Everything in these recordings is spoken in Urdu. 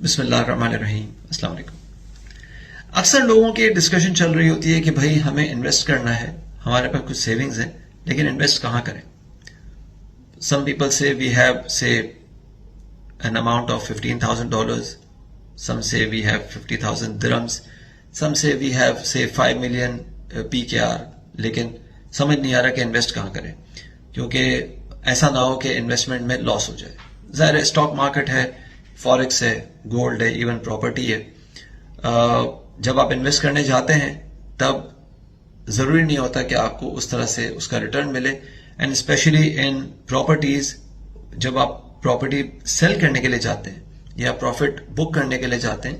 بسم اللہ الرحمن الرحیم. السلام علیکم. اکثر لوگوں کی ڈسکشن چل رہی ہوتی ہے کہ بھائی ہمیں انویسٹ کرنا ہے, ہمارے پاس کچھ سیونگز ہیں, لیکن انویسٹ کہاں کریں. سم پیپل سے وی ہیو سے an amount of $15,000, some say we have 50,000 dirhams, some say we have say 5 million PKR, لیکن سمجھ نہیں آ رہا کہ انویسٹ کہاں کریں, کیونکہ ایسا نہ ہو کہ انویسٹمنٹ میں لاس ہو جائے. ظاہر ہے اسٹاک مارکیٹ ہے, فوریکس ہے, گولڈ ہے, ایون پراپرٹی ہے. جب آپ انویسٹ کرنے جاتے ہیں تب ضروری نہیں ہوتا کہ آپ کو اس طرح سے اس کا ریٹرن ملے, اینڈ اسپیشلی ان پراپرٹیز. جب آپ پراپرٹی سیل کرنے کے لیے جاتے ہیں یا پروفٹ بک کرنے کے لیے جاتے ہیں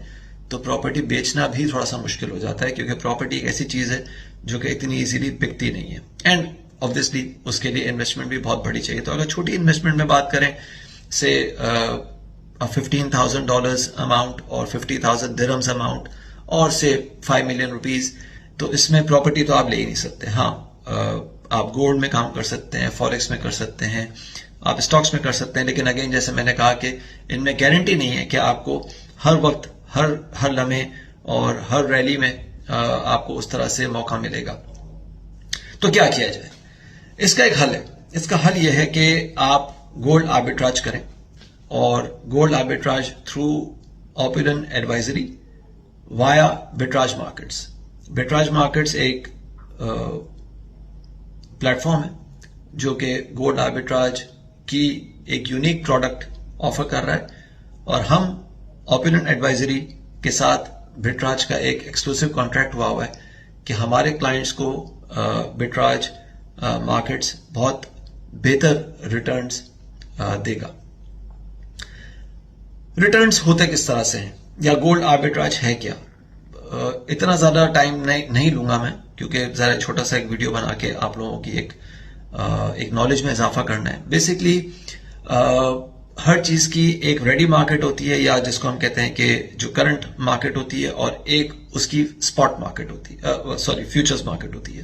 تو پراپرٹی بیچنا بھی تھوڑا سا مشکل ہو جاتا ہے, کیونکہ پراپرٹی ایک ایسی چیز ہے جو کہ اتنی ایزیلی بکتی نہیں ہے, اینڈ obviously اس کے لیے انویسٹمنٹ بھی بہت بڑی چاہیے. تو اگر چھوٹی انویسٹمنٹ میں بات کریں, سے $15,000 اماؤنٹ اور 50,000 درہمز اماؤنٹ اور سے 5 ملین روپیز, تو اس میں پراپرٹی تو آپ لے ہی نہیں سکتے. ہاں, آپ گولڈ میں کام کر سکتے ہیں, فوریکس میں کر سکتے ہیں, آپ اسٹاکس میں کر سکتے ہیں, لیکن اگین جیسے میں نے کہا کہ ان میں گارنٹی نہیں ہے کہ آپ کو ہر وقت ہر لمحے اور ہر ریلی میں آپ کو اس طرح سے موقع ملے گا. تو کیا کیا جائے؟ اس کا ایک حل ہے. اس کا حل یہ ہے کہ آپ گولڈ آربیٹراج کریں, اور گولڈ آربیٹراج تھرو اوپولن ایڈوائزری وایا بٹراج مارکیٹس. بٹراج مارکیٹس ایک پلیٹ فارم ہے جو کہ گولڈ آربیٹراج کی ایک یونیک پروڈکٹ آفر کر رہا ہے, اور ہم اوپولن ایڈوائزری کے ساتھ بٹراج کا ایک ایکسکلوسیو کانٹریکٹ ہوا ہے کہ ہمارے کلائنٹس کو بٹراج مارکیٹس بہت بہتر ریٹرنز دے گا. ریٹرنز ہوتے کس طرح سے ہیں, یا گولڈ آربیٹراج ہے کیا؟ اتنا زیادہ ٹائم نہیں لوں گا میں, کیونکہ ذرا چھوٹا سا ایک ویڈیو بنا کے آپ لوگوں کی ایک نالج میں اضافہ کرنا ہے. بیسکلی ہر چیز کی ایک ریڈی مارکیٹ ہوتی ہے, یا جس کو ہم کہتے ہیں کہ جو کرنٹ مارکیٹ ہوتی ہے, اور ایک اس کی اسپاٹ مارکیٹ ہوتی ہے, فیوچرز مارکیٹ ہوتی ہے.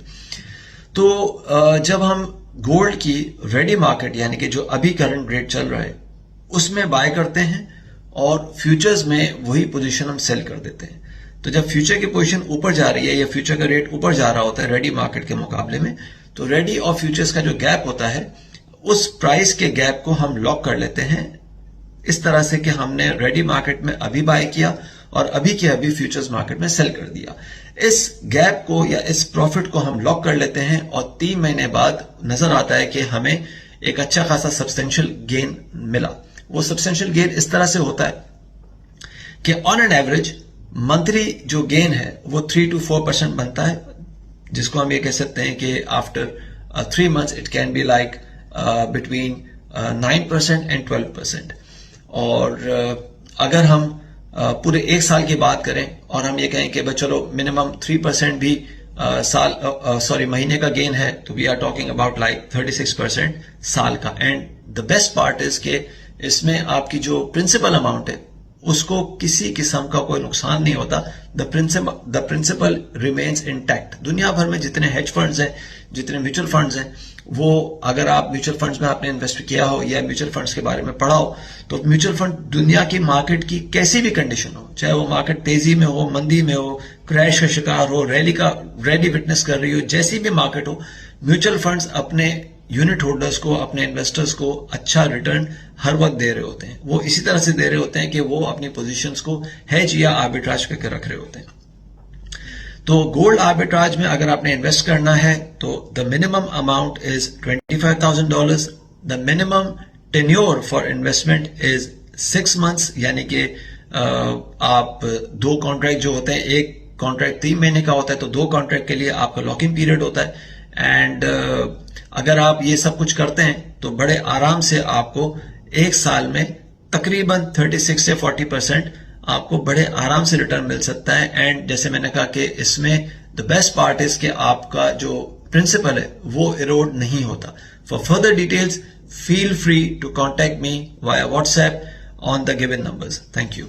تو جب ہم گولڈ کی ریڈی مارکیٹ یعنی کہ جو ابھی کرنٹ ریٹ چل رہا ہے اس میں بائی کرتے ہیں, اور فیوچرز میں وہی پوزیشن ہم سیل کر دیتے ہیں. تو جب فیوچر کی پوزیشن اوپر جا رہی ہے یا فیوچر کا ریٹ اوپر جا رہا ہوتا ہے ریڈی مارکیٹ کے مقابلے میں, تو ریڈی اور فیوچرز کا جو گیپ ہوتا ہے اس پرائس کے گیپ کو ہم لاک کر لیتے ہیں, اس طرح سے کہ ہم نے ریڈی مارکیٹ میں ابھی بائی کیا اور ابھی کے ابھی فیوچرز مارکیٹ میں سیل کر دیا. اس گیپ کو یا اس پروفٹ کو ہم لاک کر لیتے ہیں, اور 3 مہینے بعد نظر آتا ہے کہ ہمیں ایک اچھا خاصا سبسٹینشیل گین ملا. وہ سبسٹینشیل گین اس طرح سے ہوتا ہے کہ آن این ایوریج منتھلی جو گین ہے وہ 3 to 4% بنتا ہے, جس کو ہم یہ کہہ سکتے ہیں کہ after 3 months it can be like between 9% and 12%. اور اگر ہم پورے ایک سال کی بات کریں اور ہم یہ کہیں کہ بھائی چلو منیمم 3% بھی مہینے کا گین ہے, تو we are talking about like 36% سال کا. And the best part is کہ اس میں آپ کی جو پرنسپل اماؤنٹ ہے اس کو کسی قسم کا کوئی نقصان نہیں ہوتا. دا پرنسپل ریمینز انٹیکٹ. دنیا بھر میں جتنے ہیج فنڈز ہیں, جتنے میوچل فنڈز ہیں, وہ اگر آپ میوچل فنڈز میں آپ نے انویسٹ کیا ہو یا میوچل فنڈز کے بارے میں پڑھا ہو, تو میوچل فنڈ دنیا کی مارکیٹ کی کیسی بھی کنڈیشن ہو, چاہے وہ مارکیٹ تیزی میں ہو, مندی میں ہو, کریش کا شکار ہو, ریلی وٹنس کر رہی ہو, جیسی بھی مارکیٹ ہو, میوچل فنڈز اپنے یونٹ ہولڈرز کو, اپنے انویسٹرز کو اچھا ریٹرن ہر وقت دے رہے ہوتے ہیں. وہ اسی طرح سے دے رہے ہوتے ہیں کہ وہ اپنی پوزیشنز کو ہیج یا آربیٹراج کر کے رکھ رہے ہوتے ہیں. تو گولڈ آربیٹراج میں اگر آپ نے انویسٹ کرنا ہے تو the minimum amount is $25,000. The minimum tenure for investment is 6 months, یعنی کہ آپ 2 کانٹریکٹ جو ہوتے ہیں, ایک کانٹریکٹ 3 مہینے کا ہوتا ہے, تو 2 کانٹریکٹ کے لیے آپ کا لاکنگ پیریڈ ہوتا ہے. اینڈ اگر آپ یہ سب کچھ کرتے ہیں تو بڑے آرام سے آپ کو ایک سال میں تقریباً 36 سے 40% آپ کو بڑے آرام سے ریٹرن مل سکتا ہے. اینڈ جیسے میں نے کہا کہ اس میں دا بیسٹ پارٹ از کہ آپ کا جو پرنسپل ہے وہ ایروڈ نہیں ہوتا. For further details feel free to contact me via WhatsApp on the given numbers. Thank you.